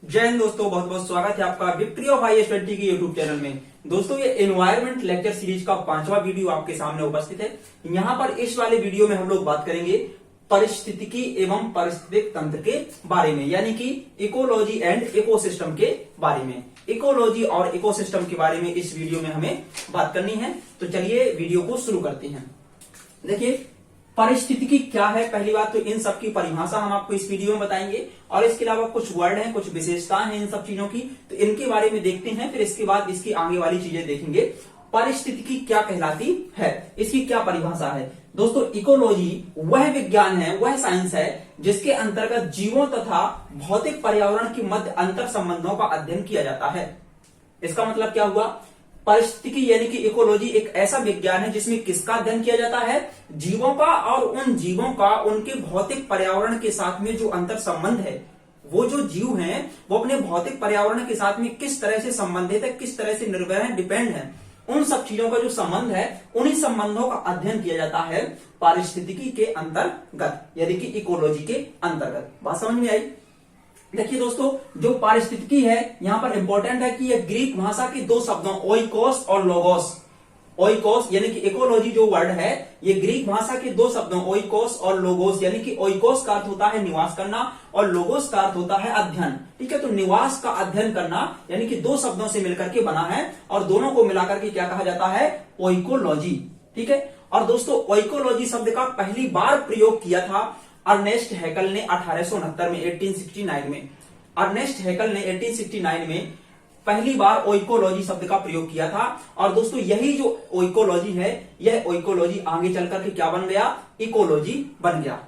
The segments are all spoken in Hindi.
जय हिंद दोस्तों, बहुत बहुत स्वागत है आपका विक्ट्री ऑफ IS20 के यूट्यूब चैनल में। दोस्तों, ये एनवायरमेंट लेक्चर सीरीज का 5वां वीडियो आपके सामने उपस्थित है। यहाँ पर इस वाले वीडियो में हम लोग बात करेंगे पारिस्थितिकी एवं पारिस्थितिक तंत्र के बारे में, यानी कि इकोलॉजी एंड इकोसिस्टम के बारे में। इकोलॉजी और इकोसिस्टम के बारे में इस वीडियो में हमें बात करनी है। तो चलिए वीडियो को शुरू करते हैं। देखिए, पारिस्थितिकी क्या है, पहली बात तो इन सब की परिभाषा हम आपको इस वीडियो में बताएंगे, और इसके अलावा कुछ वर्ड हैं, कुछ विशेषताएं हैं इन सब चीजों की, तो इनके बारे में देखते हैं। फिर इसके बाद इसकी आगे वाली चीजें देखेंगे। पारिस्थितिकी क्या कहलाती है, इसकी क्या परिभाषा है। दोस्तों, इकोलॉजी वह विज्ञान है, वह साइंस है जिसके अंतर्गत जीवों तथा भौतिक पर्यावरण के मध्य अंतर संबंधों का अध्ययन किया जाता है। इसका मतलब क्या हुआ, पारिस्थितिकी यानी कि इकोलॉजी एक ऐसा विज्ञान है जिसमें किसका अध्ययन किया जाता है, जीवों का, और उन जीवों का उनके भौतिक पर्यावरण के साथ में जो अंतर संबंध है, वो जो जीव हैं वो अपने भौतिक पर्यावरण के साथ में किस तरह से संबंधित है, किस तरह से निर्भर है, डिपेंड है, उन सब चीजों का जो संबंध है, उन्हीं संबंधों का अध्ययन किया जाता है पारिस्थितिकी के अंतर्गत, यानी कि इकोलॉजी के अंतर्गत। बात समझ में आई। देखिए दोस्तों, जो पारिस्थितिकी है यहां पर इंपॉर्टेंट है कि यह ग्रीक भाषा के दो शब्दों ओइकोस और लोगोस, ओइकोस यानी कि इकोलॉजी जो वर्ड है, ये ग्रीक भाषा के दो शब्दों ओइकोस और लोगोस, यानी कि ओइकोस का अर्थ होता है निवास करना और लोगोस का अर्थ होता है अध्ययन। ठीक है, तो निवास का अध्ययन करना यानी कि दो शब्दों से मिलकर के बना है, और दोनों को मिलाकर के क्या कहा जाता है, ओइकोलॉजी। ठीक है, और दोस्तों ओइकोलॉजी शब्द का पहली बार प्रयोग किया था अर्नेस्ट हैकल ने 1869 में, 1869 में। अर्नेस्ट हैकल ने 1869 में पहली बार ओइकोलॉजी शब्द का प्रयोग किया था। और दोस्तों, यही जो ओइकोलॉजी है, यह ओइकोलॉजी आगे चलकर के क्या बन गया, इकोलॉजी बन गया।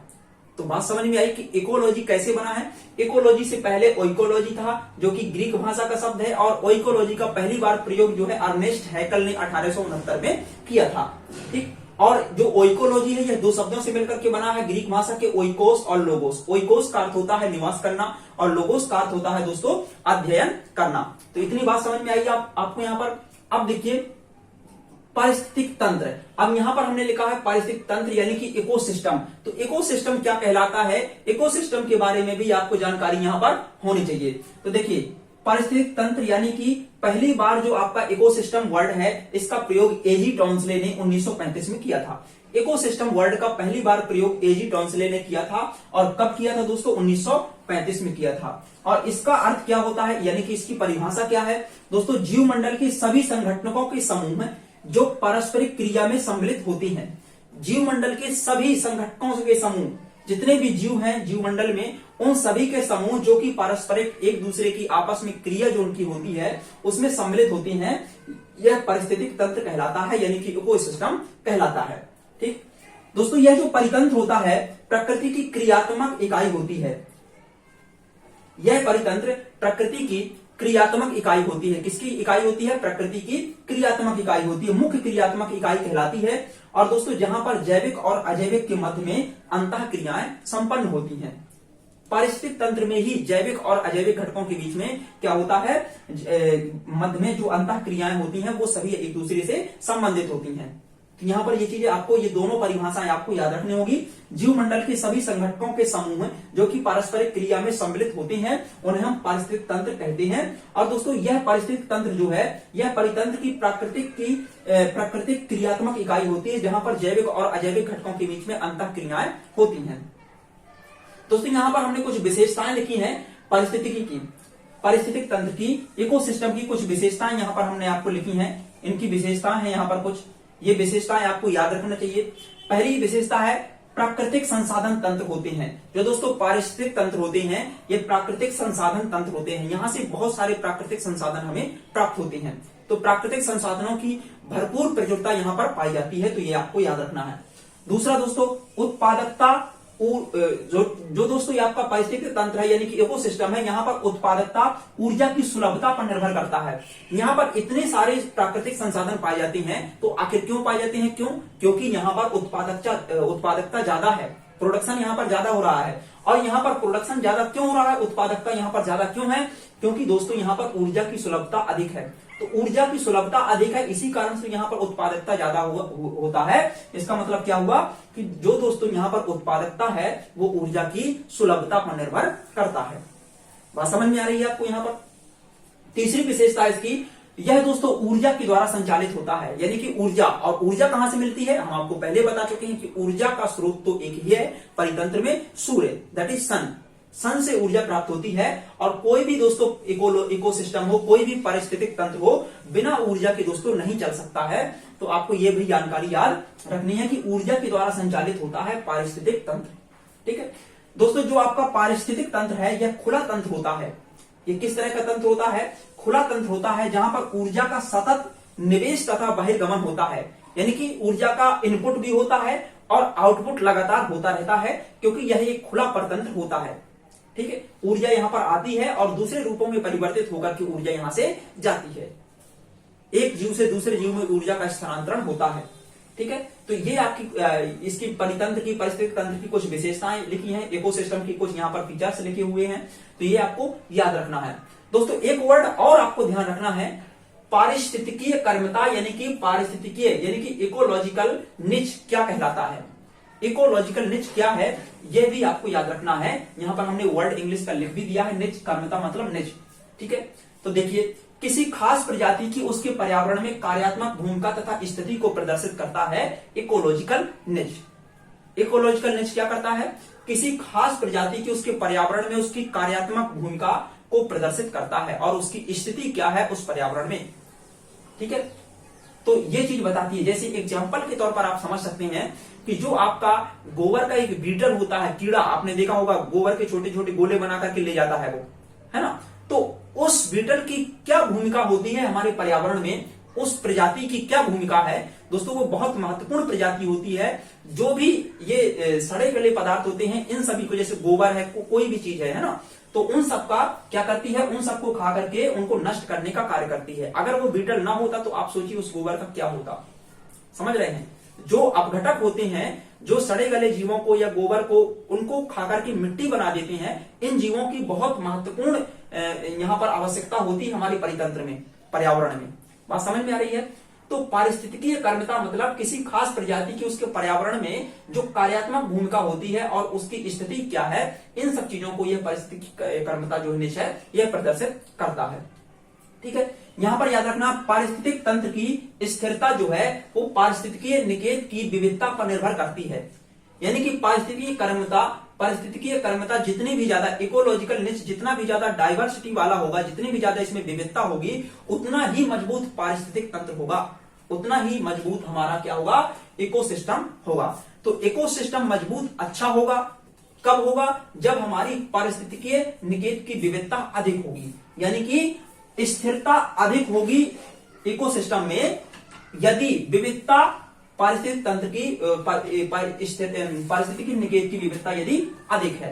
तो बात समझ में आई कि इकोलॉजी कैसे बना है। इकोलॉजी से पहले ओइकोलॉजी था, जो कि ग्रीक भाषा का शब्द है, और ओइकोलॉजी का पहली बार प्रयोग जो है अर्नेस्ट हैकल ने 1869 में किया था। ठीक, और जो ओइकोलॉजी है यह दो शब्दों से मिलकर के बना है, ग्रीक भाषा के ओइकोस और लोगोस। ओइकोस का अर्थ होता है निवास करना, और लोगोस का अर्थ होता है दोस्तों अध्ययन करना। तो इतनी बात समझ में आई आपको यहाँ पर। अब देखिए पारिस्थितिक तंत्र, अब यहां पर हमने लिखा है पारिस्थितिक तंत्र यानी कि इकोसिस्टम। तो इकोसिस्टम क्या कहलाता है, इकोसिस्टम के बारे में भी आपको जानकारी यहां पर होनी चाहिए। तो देखिए, पारिस्थितिक तंत्र यानी कि पहली बार जो आपका इकोसिस्टम वर्ड है, इसका प्रयोग एजी टॉन्सले ने 1935 में किया था। इकोसिस्टम वर्ड का पहली बार प्रयोग एजी टॉन्सले ने किया था, और कब किया था दोस्तों, 1935 में किया था। और इसका अर्थ क्या होता है, यानी कि इसकी परिभाषा क्या है दोस्तों, जीव मंडल के सभी संगठनों के समूह जो पारस्परिक क्रिया में सम्मिलित होती हैं। जीव मंडल के सभी संगठनों के समूह, जितने भी जीव हैं जीव मंडल में, उन सभी के समूह जो कि पारस्परिक एक दूसरे की आपस में क्रिया जो उनकी होती है उसमें सम्मिलित होती हैं, यह पारिस्थितिक तंत्र कहलाता है, यानी कि इकोसिस्टम कहलाता है। ठीक दोस्तों, यह जो परितंत्र होता है प्रकृति की क्रियात्मक इकाई होती है। यह परितंत्र प्रकृति की क्रियात्मक इकाई होती है। किसकी इकाई होती है, प्रकृति की क्रियात्मक इकाई होती है, मुख्य क्रियात्मक इकाई कहलाती है। और दोस्तों, जहां पर जैविक और अजैविक के मध्य में अंतः क्रियाएं संपन्न होती हैं। पारिस्थितिक तंत्र में ही जैविक और अजैविक घटकों के बीच में क्या होता है, मध्य में जो अंतः क्रियाएं होती हैं वो सभी एक दूसरे से संबंधित होती हैं। तो यहां पर ये चीजें आपको, ये दोनों परिभाषाएं आपको याद रखनी होगी। जीव मंडल के सभी संगठनों के समूह जो कि पारस्परिक क्रिया में सम्मिलित होते हैं, उन्हें हम पारिस्थितिक तंत्र कहते हैं। और दोस्तों, यह पारिस्थितिक तंत्र जो है, यह परितंत्र की प्राकृतिक क्रियात्मक इकाई होती है, जहां पर जैविक और अजैविक घटकों के बीच में अंतः क्रियाएं होती हैं। दोस्तों, यहां पर हमने कुछ विशेषताएं लिखी हैं पारिस्थितिकी की, पारिस्थितिक तंत्र की, इकोसिस्टम की कुछ विशेषताएं यहां पर हमने आपको लिखी हैं। इनकी विशेषताएं हैं यहां पर कुछ, ये विशेषताएं आपको याद रखना चाहिए। पहली विशेषता है प्राकृतिक संसाधन तंत्र होते हैं। जो दोस्तों पारिस्थितिक तंत्र होते हैं, ये प्राकृतिक संसाधन तंत्र होते हैं। यहां से बहुत सारे प्राकृतिक संसाधन हमें प्राप्त होते हैं। तो प्राकृतिक संसाधनों की भरपूर प्रचुरता यहां पर पाई जाती है, तो ये आपको याद रखना है। दूसरा दोस्तों, उत्पादकता, जो दोस्तों ये आपका पारिस्थितिक तंत्र है यानी कि इकोसिस्टम है, यहाँ पर उत्पादकता ऊर्जा की सुलभता पर निर्भर करता है। यहाँ पर इतने सारे प्राकृतिक संसाधन पाए जाते हैं, तो आखिर क्यों पाए जाते हैं, क्योंकि यहाँ पर उत्पादकता ज्यादा है, प्रोडक्शन यहाँ पर ज्यादा हो रहा है। और यहाँ पर प्रोडक्शन ज्यादा क्यों हो रहा है, उत्पादकता यहाँ पर ज्यादा क्यों है, क्योंकि दोस्तों यहाँ पर ऊर्जा की सुलभता अधिक है। तो ऊर्जा की सुलभता अधिक है, इसी कारण से यहाँ पर उत्पादकता ज्यादा होता है। इसका मतलब क्या हुआ कि जो दोस्तों यहाँ पर उत्पादकता है वो ऊर्जा की सुलभता पर निर्भर करता है। बात समझ में आ रही है आपको यहाँ पर। तीसरी विशेषता इसकी, यह दोस्तों ऊर्जा के द्वारा संचालित होता है, यानी कि ऊर्जा, और ऊर्जा कहां से मिलती है, हम आपको पहले बता चुके हैं कि ऊर्जा का स्रोत तो एक ही है परितंत्र में, सूर्य, दैट इज सन। सन से ऊर्जा प्राप्त होती है, और कोई भी दोस्तों इकोसिस्टम हो, कोई भी पारिस्थितिक तंत्र हो, बिना ऊर्जा के दोस्तों नहीं चल सकता है। तो आपको यह भी जानकारी याद रखनी है कि ऊर्जा के द्वारा संचालित होता है पारिस्थितिक तंत्र। ठीक है दोस्तों, जो आपका पारिस्थितिक तंत्र है यह खुला तंत्र होता है। ये किस तरह का तंत्र होता है, खुला तंत्र होता है, जहां पर ऊर्जा का सतत निवेश तथा बहिर्गमन होता है, यानी कि ऊर्जा का इनपुट भी होता है और आउटपुट लगातार होता रहता है, क्योंकि यह एक खुला परतंत्र होता है। ठीक है, ऊर्जा यहां पर आती है और दूसरे रूपों में परिवर्तित होकर के ऊर्जा यहां से जाती है। एक जीव से दूसरे जीव में ऊर्जा का स्थानांतरण होता है। ठीक है, तो ये आपकी इसकी परितंत्र की, परिस्थितिक तंत्र की कुछ विशेषताएं लिखी हैं, इकोसिस्टम की कुछ यहाँ पर फीचर्स लिखे हुए हैं, तो ये आपको याद रखना है। दोस्तों एक वर्ड और आपको ध्यान रखना है, पारिस्थितिकीय कर्मता, यानी कि पारिस्थितिकीय यानी कि इकोलॉजिकल निच क्या कहलाता है। इकोलॉजिकल निच क्या है यह भी आपको याद रखना है। यहां पर हमने वर्ड इंग्लिश का लिख भी दिया है, निच कर्मता मतलब निच। ठीक है, तो देखिए, किसी खास प्रजाति की उसके पर्यावरण में कार्यात्मक भूमिका तथा स्थिति को प्रदर्शित करता है इकोलॉजिकल निच। इकोलॉजिकल निच क्या करता है, किसी खास प्रजाति की उसके पर्यावरण में उसकी कार्यात्मक भूमिका को प्रदर्शित करता है और उसकी स्थिति क्या है उस पर्यावरण में। ठीक है, तो ये चीज बताती है। जैसे एग्जांपल के तौर पर आप समझ सकते हैं कि जो आपका गोबर का एक बीटल होता है, कीड़ा, आपने देखा होगा गोबर के छोटे छोटे गोले बना करके ले जाता है वो, है ना, तो उस बीटल की क्या भूमिका होती है हमारे पर्यावरण में, उस प्रजाति की क्या भूमिका है दोस्तों, वो बहुत महत्वपूर्ण प्रजाति होती है। जो भी ये सड़े गले पदार्थ होते हैं, इन सभी को, जैसे गोबर है, कोई भी चीज है ना, तो उन सब का क्या करती है, उन सबको खा करके उनको नष्ट करने का कार्य करती है। अगर वो बीटल ना होता तो आप सोचिए उस गोबर का क्या होता। समझ रहे हैं, जो अपघटक होते हैं, जो सड़े गले जीवों को या गोबर को, उनको खाकर के मिट्टी बना देते हैं, इन जीवों की बहुत महत्वपूर्ण यहां पर आवश्यकता होती है हमारे परितंत्र में, पर्यावरण में। बात समझ में आ रही है। तो पारिस्थितिकीय कर्मता मतलब किसी खास प्रजाति की उसके पर्यावरण में जो कार्यात्मक भूमिका होती है और उसकी स्थिति क्या है, इन सब चीजों को यह पारिस्थितिकीय कर्मता जो निच है यह प्रदर्शित करता है। ठीक है, यहां पर याद रखना, पारिस्थितिक तंत्र की स्थिरता जो है वो पारिस्थितिकीय निकेत की विविधता पर निर्भर करती है। यानी कि पारिस्थितिकीय कर्मता जितनी भी ज्यादा, इकोलॉजिकल निच जितना भी ज्यादा डाइवर्सिटी वाला होगा, जितनी भी ज्यादा इसमें विविधता होगी, उतना ही मजबूत पारिस्थितिक तंत्र होगा, उतना ही मजबूत हमारा क्या होगा, इकोसिस्टम होगा। तो इकोसिस्टम मजबूत अच्छा होगा कब होगा, जब हमारी पारिस्थितिकीय निकेत की विविधता अधिक होगी, यानी कि स्थिरता अधिक होगी इकोसिस्टम में। यदि विविधता पारिस्थितिक तंत्र की पारिस्थितिकी निकेत की विविधता यदि अधिक है,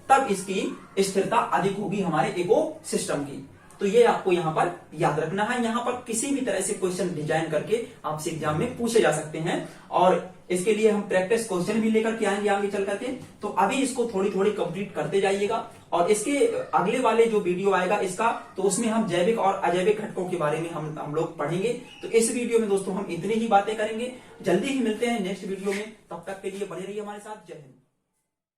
तब इसकी स्थिरता अधिक होगी हमारे इकोसिस्टम की। तो ये आपको यहां पर याद रखना है। यहां पर किसी भी तरह से क्वेश्चन डिजाइन करके आपसे एग्जाम में पूछे जा सकते हैं, और इसके लिए हम प्रैक्टिस क्वेश्चन भी लेकर के आएंगे आगे चल करके। तो अभी इसको थोड़ी थोड़ी कंप्लीट करते जाइएगा, और इसके अगले वाले जो वीडियो आएगा इसका, तो उसमें हम जैविक और अजैविक घटकों के बारे में हम लोग पढ़ेंगे। तो इस वीडियो में दोस्तों हम इतनी ही बातें करेंगे। जल्दी ही मिलते हैं नेक्स्ट वीडियो में, तब तक के लिए बने रहिए हमारे साथ। जय हिंद।